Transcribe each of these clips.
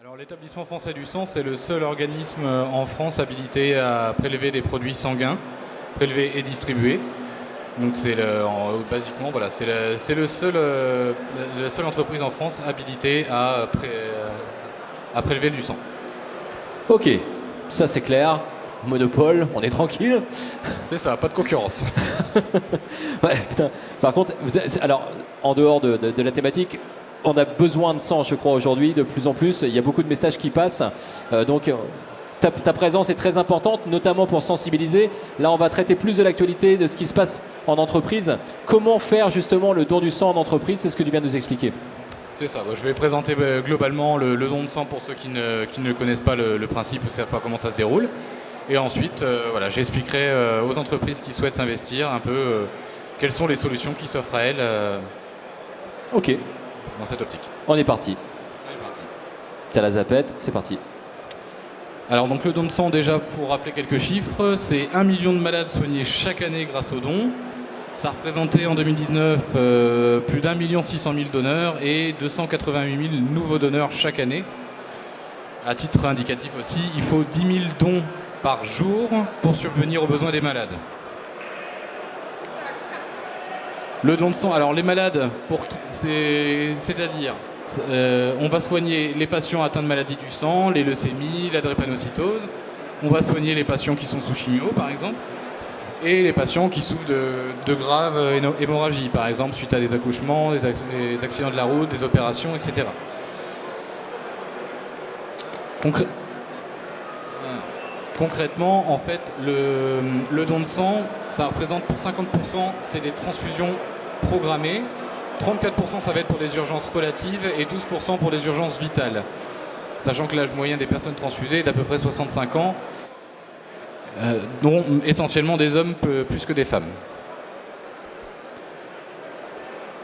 Alors l'établissement français du sang, c'est le seul organisme en France habilité à prélever des produits sanguins, prélevés et distribués. Donc basiquement, voilà, c'est la seule entreprise en France habilitée à prélever du sang. Ok, ça c'est clair. Monopole, on est tranquille. C'est ça, pas de concurrence. Ouais, putain. Par contre, alors, en dehors de la thématique, on a besoin de sang, je crois, aujourd'hui, de plus en plus. Il y a beaucoup de messages qui passent. Donc, ta présence est très importante, notamment pour sensibiliser. Là, on va traiter plus de l'actualité, de ce qui se passe en entreprise. Comment faire justement le don du sang en entreprise? C'est ce que tu viens de nous expliquer. C'est ça, je vais présenter globalement le don de sang pour ceux qui ne connaissent pas le principe ou ne savent pas comment ça se déroule. Et ensuite, voilà, j'expliquerai aux entreprises qui souhaitent s'investir un peu quelles sont les solutions qui s'offrent à elles Ok, dans cette optique. on est parti. T'as la zapette, c'est parti. Alors donc le don de sang, déjà pour rappeler quelques chiffres, c'est 1 million de malades soignés chaque année grâce au don. Ça représentait en 2019 plus d'1 600 000 donneurs et 288 000 nouveaux donneurs chaque année. À titre indicatif aussi, il faut 10 000 dons par jour pour subvenir aux besoins des malades. Le don de sang, alors les malades, c'est-à-dire on va soigner les patients atteints de maladies du sang, les leucémies, la drépanocytose. On va soigner les patients qui sont sous chimio, par exemple, et les patients qui souffrent de graves hémorragies, par exemple, suite à des accouchements, des accidents de la route, des opérations, etc. Concrètement, en fait, le don de sang, ça représente pour 50%, c'est des transfusions programmées. 34% ça va être pour des urgences relatives et 12% pour des urgences vitales. Sachant que l'âge moyen des personnes transfusées est d'à peu près 65 ans, dont essentiellement des hommes plus que des femmes.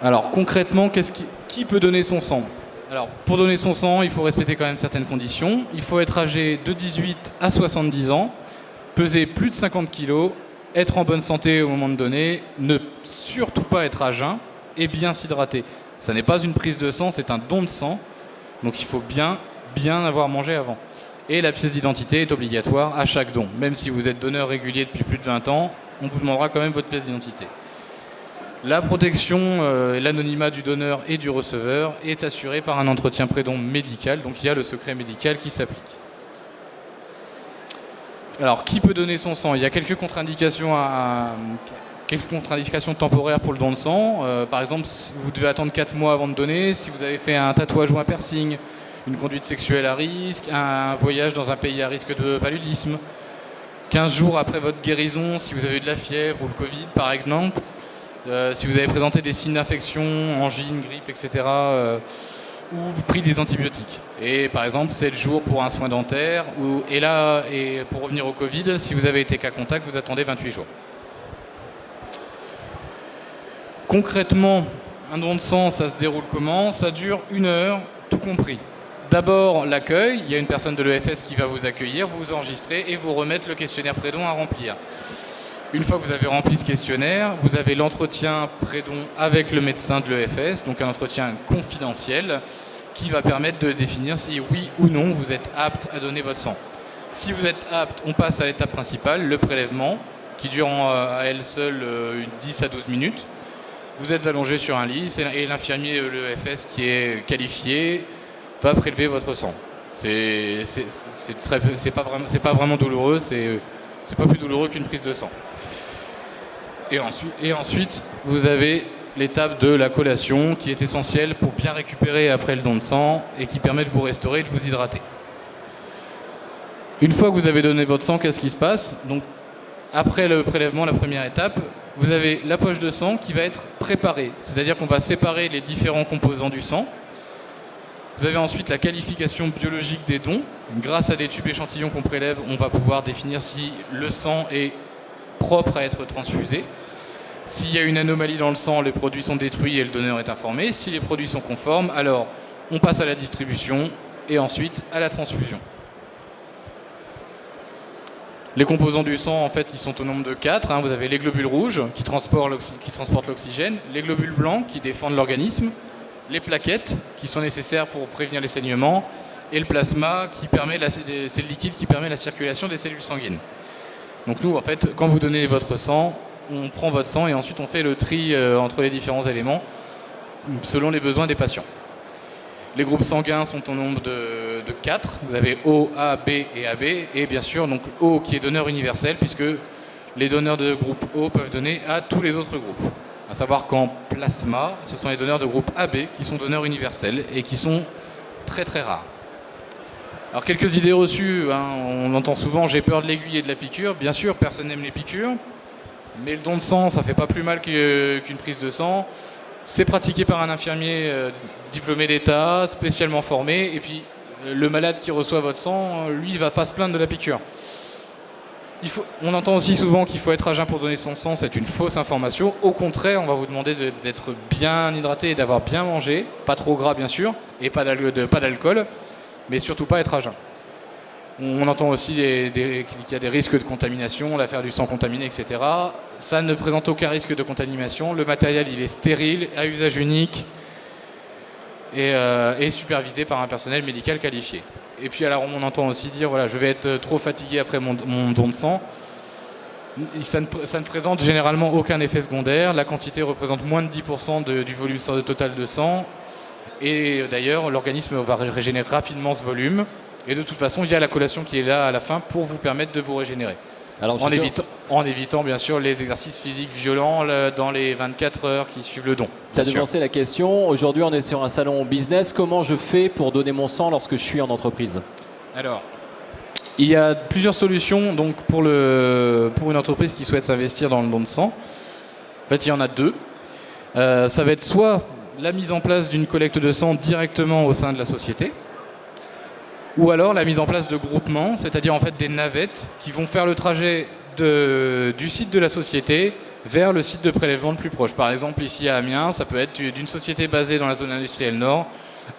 Alors concrètement, qui peut donner son sang? Alors pour donner son sang, il faut respecter quand même certaines conditions. Il faut être âgé de 18 à 70 ans, peser plus de 50 kg, être en bonne santé au moment de donner, ne surtout pas être à jeun et bien s'hydrater. Ça n'est pas une prise de sang, c'est un don de sang. Donc il faut bien avoir mangé avant. Et la pièce d'identité est obligatoire à chaque don. Même si vous êtes donneur régulier depuis plus de 20 ans, on vous demandera quand même votre pièce d'identité. La protection et l'anonymat du donneur et du receveur est assurée par un entretien pré-don médical. Donc il y a le secret médical qui s'applique. Alors qui peut donner son sang? Il y a quelques contre-indications temporaires pour le don de sang. Par exemple, vous devez attendre 4 mois avant de donner. Si vous avez fait un tatouage ou un piercing, une conduite sexuelle à risque, un voyage dans un pays à risque de paludisme, 15 jours après votre guérison, si vous avez eu de la fièvre ou le Covid par exemple, si vous avez présenté des signes d'infection, angine, grippe, etc., ou pris des antibiotiques. Et par exemple, 7 jours pour un soin dentaire, et pour revenir au Covid, si vous avez été cas contact, vous attendez 28 jours. Concrètement, un don de sang, ça se déroule comment? Ça dure 1 heure, tout compris. D'abord, l'accueil. Il y a une personne de l'EFS qui va vous accueillir, vous enregistrer et vous remettre le questionnaire pré-don à remplir. Une fois que vous avez rempli ce questionnaire, vous avez l'entretien pré-don avec le médecin de l'EFS, donc un entretien confidentiel qui va permettre de définir si oui ou non vous êtes apte à donner votre sang. Si vous êtes apte, on passe à l'étape principale, le prélèvement, qui dure à elle seule 10 à 12 minutes. Vous êtes allongé sur un lit et l'infirmier de l'EFS qui est qualifié va prélever votre sang. C'est pas vraiment douloureux, c'est pas plus douloureux qu'une prise de sang. Et ensuite, vous avez l'étape de la collation qui est essentielle pour bien récupérer après le don de sang et qui permet de vous restaurer et de vous hydrater. Une fois que vous avez donné votre sang, qu'est-ce qui se passe? Donc, après le prélèvement, la première étape, vous avez la poche de sang qui va être préparée. C'est-à-dire qu'on va séparer les différents composants du sang. Vous avez ensuite la qualification biologique des dons. Grâce à des tubes échantillons qu'on prélève, on va pouvoir définir si le sang est propre à être transfusé. S'il y a une anomalie dans le sang, les produits sont détruits et le donneur est informé. Si les produits sont conformes, alors on passe à la distribution et ensuite à la transfusion. Les composants du sang, en fait, ils sont au nombre de 4. Vous avez les globules rouges qui transportent l'oxygène, les globules blancs qui défendent l'organisme, les plaquettes qui sont nécessaires pour prévenir les saignements et le plasma, c'est le liquide qui permet la circulation des cellules sanguines. Donc nous, en fait, quand vous donnez votre sang, on prend votre sang et ensuite on fait le tri entre les différents éléments selon les besoins des patients. Les groupes sanguins sont au nombre de 4. Vous avez O, A, B et AB. Et bien sûr, donc O qui est donneur universel, puisque les donneurs de groupe O peuvent donner à tous les autres groupes. À savoir qu'en plasma, ce sont les donneurs de groupe AB qui sont donneurs universels et qui sont très très rares. Alors quelques idées reçues, hein, on entend souvent j'ai peur de l'aiguille et de la piqûre. Bien sûr, personne n'aime les piqûres, mais le don de sang, ça fait pas plus mal qu'une prise de sang. C'est pratiqué par un infirmier diplômé d'État, spécialement formé, et puis le malade qui reçoit votre sang, lui, il va pas se plaindre de la piqûre. On entend aussi souvent qu'il faut être à jeun pour donner son sang, c'est une fausse information. Au contraire, on va vous demander d'être bien hydraté et d'avoir bien mangé, pas trop gras bien sûr, et pas d'alcool, mais surtout pas être à jeun. On entend aussi qu'il y a des risques de contamination, l'affaire du sang contaminé, etc. Ça ne présente aucun risque de contamination. Le matériel, il est stérile, à usage unique et supervisé par un personnel médical qualifié. Et puis alors on entend aussi dire, voilà, je vais être trop fatigué après mon don de sang. Ça ne présente généralement aucun effet secondaire. La quantité représente moins de 10% du volume total de sang. Et d'ailleurs, l'organisme va régénérer rapidement ce volume. Et de toute façon, il y a la collation qui est là à la fin pour vous permettre de vous régénérer. Alors, en évitant bien sûr les exercices physiques violents dans les 24 heures qui suivent le don. Tu as devancé la question. Aujourd'hui, on est sur un salon business. Comment je fais pour donner mon sang lorsque je suis en entreprise? Alors, il y a plusieurs solutions donc, pour une entreprise qui souhaite s'investir dans le don de sang. En fait, il y en a deux. Ça va être soit la mise en place d'une collecte de sang directement au sein de la société, ou alors la mise en place de groupements, c'est-à-dire en fait des navettes qui vont faire le trajet du site de la société vers le site de prélèvement le plus proche. Par exemple, ici à Amiens, ça peut être d'une société basée dans la zone industrielle nord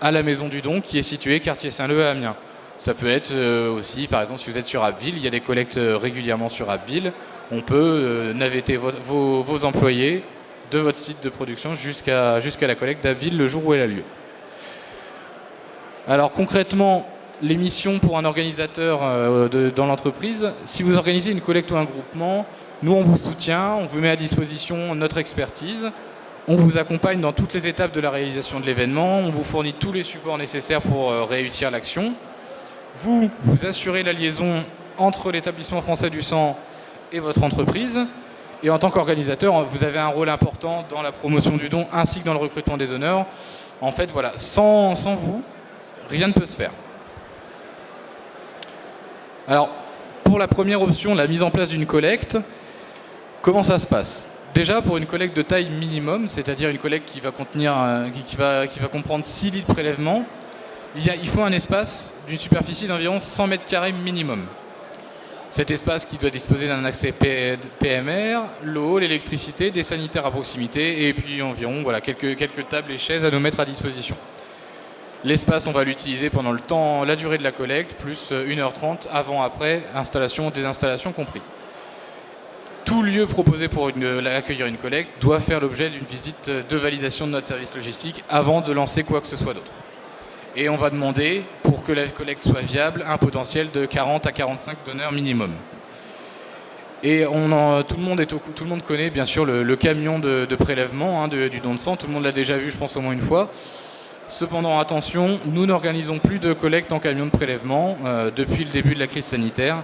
à la Maison du Don qui est située quartier Saint-Leu à Amiens. Ça peut être aussi, par exemple, si vous êtes sur Abbeville, il y a des collectes régulièrement sur Abbeville. On peut navetter vos employés de votre site de production jusqu'à la collecte d'Abbeville le jour où elle a lieu. Alors concrètement, les missions pour un organisateur dans l'entreprise, si vous organisez une collecte ou un groupement, nous on vous soutient, on vous met à disposition notre expertise, on vous accompagne dans toutes les étapes de la réalisation de l'événement, on vous fournit tous les supports nécessaires pour réussir l'action. Vous assurez la liaison entre l'établissement français du sang et votre entreprise. Et en tant qu'organisateur, vous avez un rôle important dans la promotion du don ainsi que dans le recrutement des donneurs. En fait, voilà, sans vous, rien ne peut se faire. Alors, pour la première option, la mise en place d'une collecte, comment ça se passe? Déjà, pour une collecte de taille minimum, c'est-à-dire une collecte qui va comprendre 6 litres de prélèvement, il faut un espace d'une superficie d'environ 100 mètres carrés minimum. Cet espace qui doit disposer d'un accès PMR, l'eau, l'électricité, des sanitaires à proximité et puis environ quelques tables et chaises à nous mettre à disposition. L'espace, on va l'utiliser pendant la durée de la collecte, plus 1h30 avant-après, installation, désinstallation compris. Tout lieu proposé pour accueillir une collecte doit faire l'objet d'une visite de validation de notre service logistique avant de lancer quoi que ce soit d'autre. Et on va demander, pour que la collecte soit viable, un potentiel de 40 à 45 donneurs minimum. Et tout le monde connaît bien sûr le camion de prélèvement du don de sang, tout le monde l'a déjà vu je pense au moins une fois. Cependant, attention, nous n'organisons plus de collecte en camion de prélèvement depuis le début de la crise sanitaire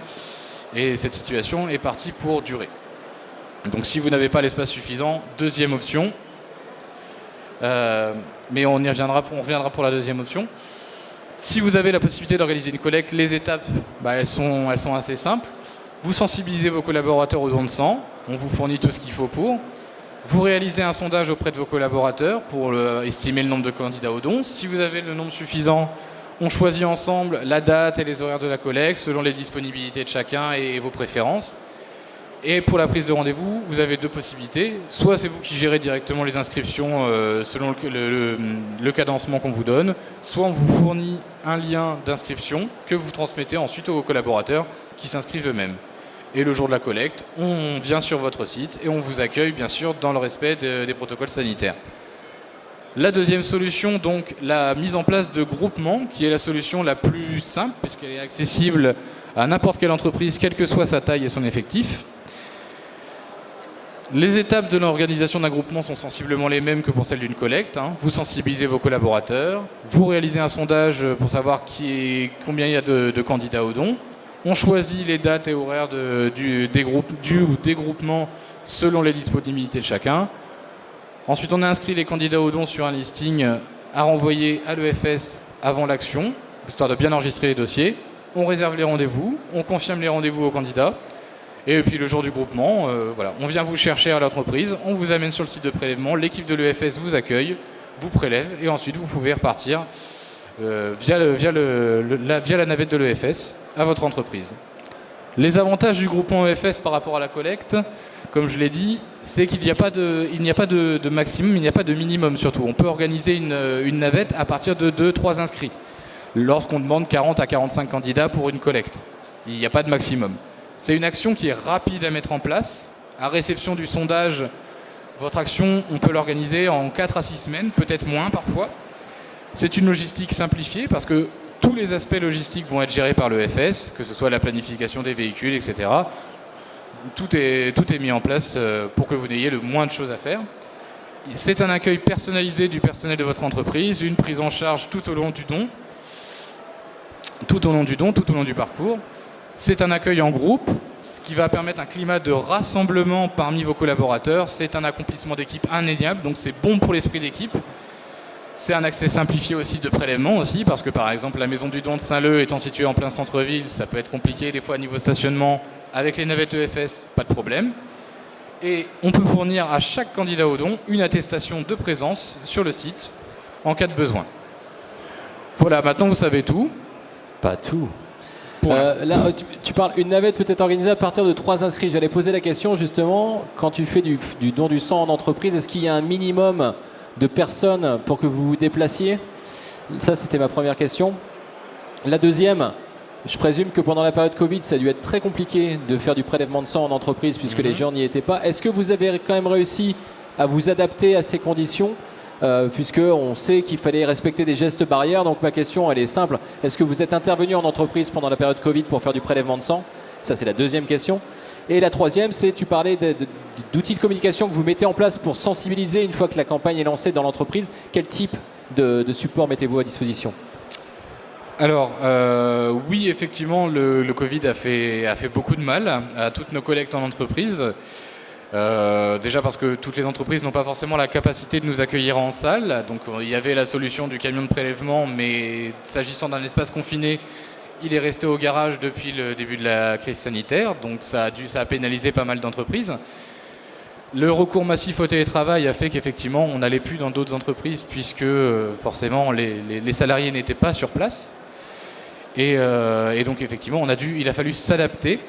et cette situation est partie pour durer. Donc si vous n'avez pas l'espace suffisant, deuxième option, mais on reviendra pour la deuxième option. Si vous avez la possibilité d'organiser une collecte, les étapes, elles sont assez simples. Vous sensibilisez vos collaborateurs au don de sang, on vous fournit tout ce qu'il faut pour. Vous réalisez un sondage auprès de vos collaborateurs pour estimer le nombre de candidats au don. Si vous avez le nombre suffisant, on choisit ensemble la date et les horaires de la collecte selon les disponibilités de chacun et vos préférences. Et pour la prise de rendez-vous, vous avez deux possibilités. Soit c'est vous qui gérez directement les inscriptions selon le cadencement qu'on vous donne, soit on vous fournit un lien d'inscription que vous transmettez ensuite aux collaborateurs qui s'inscrivent eux-mêmes. Et le jour de la collecte, on vient sur votre site et on vous accueille bien sûr dans le respect des protocoles sanitaires. La deuxième solution, donc la mise en place de groupements, qui est la solution la plus simple, puisqu'elle est accessible à n'importe quelle entreprise, quelle que soit sa taille et son effectif. Les étapes de l'organisation d'un groupement sont sensiblement les mêmes que pour celle d'une collecte. Vous sensibilisez vos collaborateurs, vous réalisez un sondage pour savoir combien il y a de candidats au don. On choisit les dates et horaires des groupements selon les disponibilités de chacun. Ensuite, on a inscrit les candidats au don sur un listing à renvoyer à l'EFS avant l'action, histoire de bien enregistrer les dossiers. On réserve les rendez-vous, on confirme les rendez-vous aux candidats. Et puis le jour du groupement, voilà, on vient vous chercher à l'entreprise, on vous amène sur le site de prélèvement, l'équipe de l'EFS vous accueille, vous prélève et ensuite vous pouvez repartir via la navette de l'EFS à votre entreprise. Les avantages du groupement EFS par rapport à la collecte, comme je l'ai dit, c'est qu'il n'y a pas de maximum, il n'y a pas de minimum surtout. On peut organiser une navette à partir de 2-3 inscrits, lorsqu'on demande 40 à 45 candidats pour une collecte. Il n'y a pas de maximum. C'est une action qui est rapide à mettre en place. À réception du sondage, votre action, on peut l'organiser en 4 à 6 semaines, peut-être moins parfois. C'est une logistique simplifiée parce que tous les aspects logistiques vont être gérés par l'EFS, que ce soit la planification des véhicules, etc. Tout est mis en place pour que vous n'ayez le moins de choses à faire. C'est un accueil personnalisé du personnel de votre entreprise, une prise en charge tout au long du don, tout au long du parcours. C'est un accueil en groupe, ce qui va permettre un climat de rassemblement parmi vos collaborateurs. C'est un accomplissement d'équipe indéniable, donc c'est bon pour l'esprit d'équipe. C'est un accès simplifié aussi de prélèvement aussi, parce que par exemple la maison du don de Saint-Leu étant située en plein centre-ville, ça peut être compliqué des fois à niveau stationnement. Avec les navettes EFS, pas de problème. Et on peut fournir à chaque candidat au don une attestation de présence sur le site en cas de besoin. Voilà, maintenant vous savez tout. Pas tout. Là, tu parles, une navette peut être organisée à partir de 3 inscrits. J'allais poser la question justement, quand tu fais du don du sang en entreprise, est-ce qu'il y a un minimum de personnes pour que vous vous déplaciez? Ça, c'était ma première question. La deuxième, je présume que pendant la période Covid, ça a dû être très compliqué de faire du prélèvement de sang en entreprise puisque les gens n'y étaient pas. Est-ce que vous avez quand même réussi à vous adapter à ces conditions puisqu'on sait qu'il fallait respecter des gestes barrières. Donc ma question, elle est simple. Est-ce que vous êtes intervenu en entreprise pendant la période Covid pour faire du prélèvement de sang? Ça, c'est la deuxième question. Et la troisième, c'est, tu parlais d'outils de communication que vous mettez en place pour sensibiliser une fois que la campagne est lancée dans l'entreprise. Quel type de support mettez-vous à disposition? Alors, oui, effectivement, le Covid a fait beaucoup de mal à toutes nos collectes en entreprise. Déjà parce que toutes les entreprises n'ont pas forcément la capacité de nous accueillir en salle. Donc il y avait la solution du camion de prélèvement, mais s'agissant d'un espace confiné, il est resté au garage depuis le début de la crise sanitaire. Donc ça a pénalisé pas mal d'entreprises. Le recours massif au télétravail a fait qu'effectivement on n'allait plus dans d'autres entreprises puisque forcément les salariés n'étaient pas sur place. Et donc effectivement il a fallu s'adapter.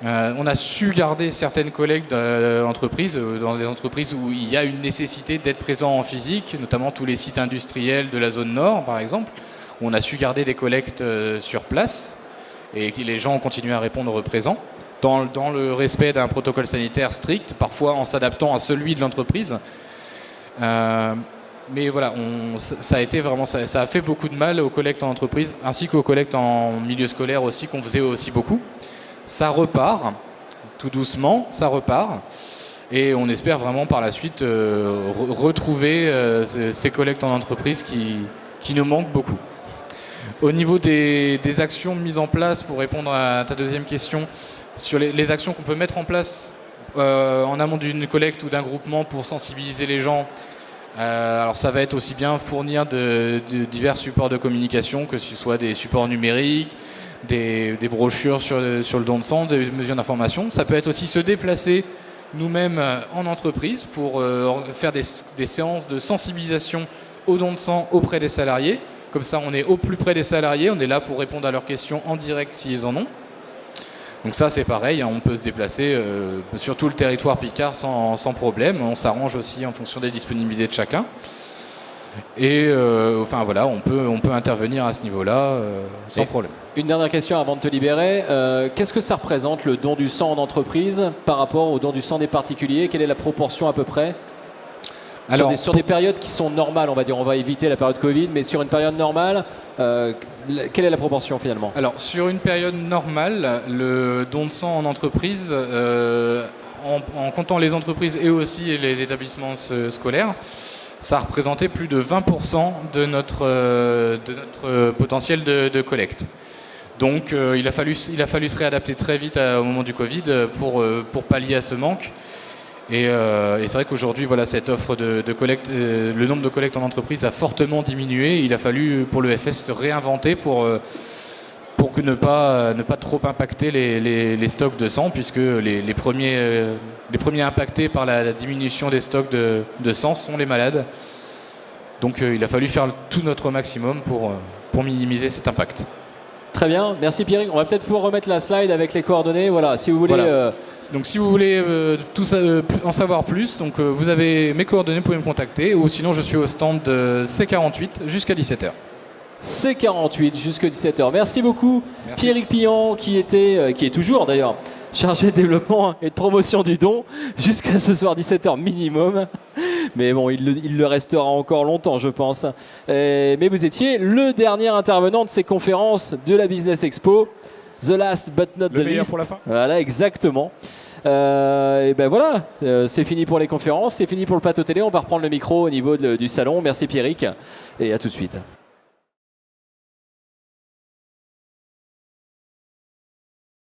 On a su garder certaines collectes d'entreprises, dans des entreprises où il y a une nécessité d'être présent en physique, notamment tous les sites industriels de la zone nord par exemple, où on a su garder des collectes sur place et que les gens ont continué à répondre présents, dans le respect d'un protocole sanitaire strict, parfois en s'adaptant à celui de l'entreprise. Mais voilà, ça a fait beaucoup de mal aux collectes en entreprise, ainsi qu'aux collectes en milieu scolaire aussi, qu'on faisait aussi beaucoup. Ça repart, tout doucement, ça repart. Et on espère vraiment par la suite retrouver ces collectes en entreprise qui nous manquent beaucoup. Au niveau des actions mises en place, pour répondre à ta deuxième question, sur les actions qu'on peut mettre en place en amont d'une collecte ou d'un groupement pour sensibiliser les gens, alors ça va être aussi bien fournir de divers supports de communication, que ce soit des supports numériques, des brochures sur le don de sang, des mesures d'information. Ça peut être aussi se déplacer nous-mêmes en entreprise pour faire des séances de sensibilisation au don de sang auprès des salariés. Comme ça, on est au plus près des salariés, on est là pour répondre à leurs questions en direct s'ils en ont. Donc ça, c'est pareil, on peut se déplacer sur tout le territoire picard sans problème. On s'arrange aussi en fonction des disponibilités de chacun. Et enfin voilà, on peut intervenir à ce niveau-là sans problème. Une dernière question avant de te libérer. Qu'est-ce que ça représente le don du sang en entreprise par rapport au don du sang des particuliers? Quelle est la proportion à peu près? Alors, sur des périodes qui sont normales, on va dire, on va éviter la période Covid, mais sur une période normale, quelle est la proportion finalement? Alors, sur une période normale, le don de sang en entreprise, en comptant les entreprises et aussi les établissements scolaires, ça a représenté plus de 20% de notre potentiel de collecte. Donc il a fallu se réadapter très vite au moment du Covid pour pallier à ce manque. Et c'est vrai qu'aujourd'hui, voilà, cette offre de collecte, le nombre de collectes en entreprise a fortement diminué. Il a fallu pour l'EFS se réinventer pour que ne pas trop impacter les stocks de sang, puisque les premiers impactés par la diminution des stocks de sang sont les malades. Donc il a fallu faire tout notre maximum pour minimiser cet impact. Très bien, merci Pierrick. On va peut-être pouvoir remettre la slide avec les coordonnées. Voilà, si vous voulez. Voilà. Donc si vous voulez en savoir plus, donc vous avez mes coordonnées, vous pouvez me contacter, ou sinon je suis au stand de C48 jusqu'à 17h. C48 jusqu'à 17h. Merci beaucoup. Merci. Pierrick Pillan qui est toujours d'ailleurs chargé de développement et de promotion du don jusqu'à ce soir 17h minimum. Mais bon, il le restera encore longtemps, je pense. Mais vous étiez le dernier intervenant de ces conférences de la Business Expo. The last but not the Le meilleur least. pour la fin. Voilà, exactement. Et ben voilà, c'est fini pour les conférences, c'est fini pour le plateau télé. On va reprendre le micro au niveau du salon. Merci Pierrick et à tout de suite.